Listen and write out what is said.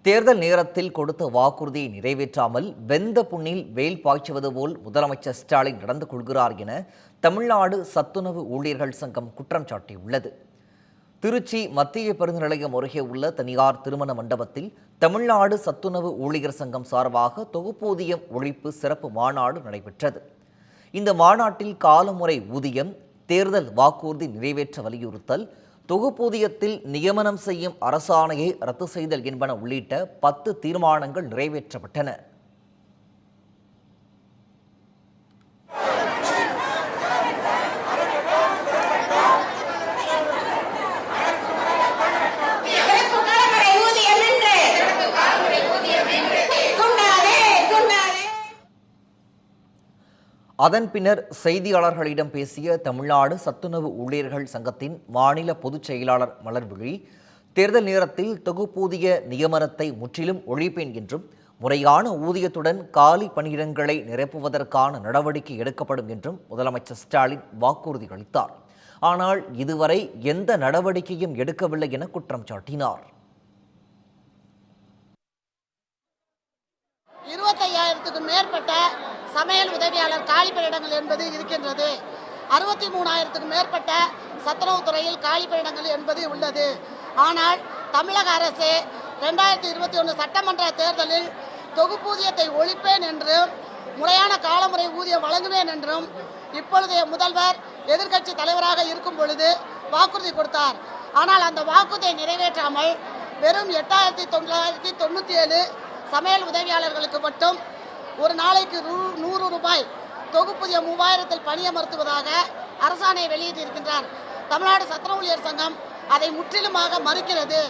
தேர்தல் நேரத்தில் கொடுத்த வாக்குறுதியை நிறைவேற்றாமல் வெந்த புண்ணில் வேல் பாய்ச்சுவது போல் முதலமைச்சர் ஸ்டாலின் நடந்து கொள்கிறார் என தமிழ்நாடு சத்துணவு ஊழியர்கள் சங்கம் குற்றம் சாட்டியுள்ளது. திருச்சி மத்திய பேருந்து நிலையம் அருகே உள்ள தனியார் திருமண மண்டபத்தில் தமிழ்நாடு சத்துணவு ஊழியர் சங்கம் சார்பாக தொகுப்பூதியம் ஒழிப்பு சிறப்பு மாநாடு நடைபெற்றது. இந்த மாநாட்டில் காலமுறை ஊதியம், தேர்தல் வாக்குறுதி நிறைவேற்ற வலியுறுத்தல், தொகுப்பூதியத்தில் நியமனம் செய்யும் அரசாணையை ரத்து செய்தல் என்பன உள்ளிட்ட 10 தீர்மானங்கள் நிறைவேற்றப்பட்டன. அதன் பின்னர் செய்தியாளர்களிடம் பேசிய தமிழ்நாடு சத்துணவு ஊழியர்கள் சங்கத்தின் மாநில பொதுச் செயலாளர் மலர்விழி, தேர்தல் நேரத்தில் தொகுப்பூதிய நியமனத்தை முற்றிலும் ஒழிப்பேன் என்றும் முறையான ஊதியத்துடன் காலி பணியிடங்களை நிரப்புவதற்கான நடவடிக்கை எடுக்கப்படும் என்றும் முதலமைச்சர் ஸ்டாலின் வாக்குறுதி அளித்தார். ஆனால் இதுவரை எந்த நடவடிக்கையும் எடுக்கவில்லை என குற்றம் சாட்டினார். 25,000க்கும் மேற்பட்ட சமையல் உதவியாளர் காலி பணியிடங்கள் என்பது இருக்கின்றது. 63,000க்கும் மேற்பட்ட சத்துணவு துறையில் காலி பணியிடங்கள் என்பது உள்ளது. ஆனால் தமிழக அரசு 2021 சட்டமன்ற தேர்தலில் தொகுப்பூதியத்தை ஒழிப்பேன் என்றும் முறையான காலமுறை ஊதியம் வழங்குவேன் என்றும் இப்பொழுதைய முதல்வர் எதிர்க்கட்சி தலைவராக இருக்கும் பொழுது வாக்குறுதி கொடுத்தார். ஆனால் அந்த வாக்குறுதியை நிறைவேற்றாமல் வெறும் 8,997 சமையல் உதவியாளர்களுக்கு மட்டும் ஒரு நாளைக்கு 100 ரூபாய் தொகுப்பூதியம் 3000-ல் பணியமர்த்துவதாக அரசாணை வெளியிட்டிருக்கின்றார். தமிழ்நாடு சத்துணவு ஊழியர் சங்கம் அதை முற்றிலுமாக மறுக்கிறது.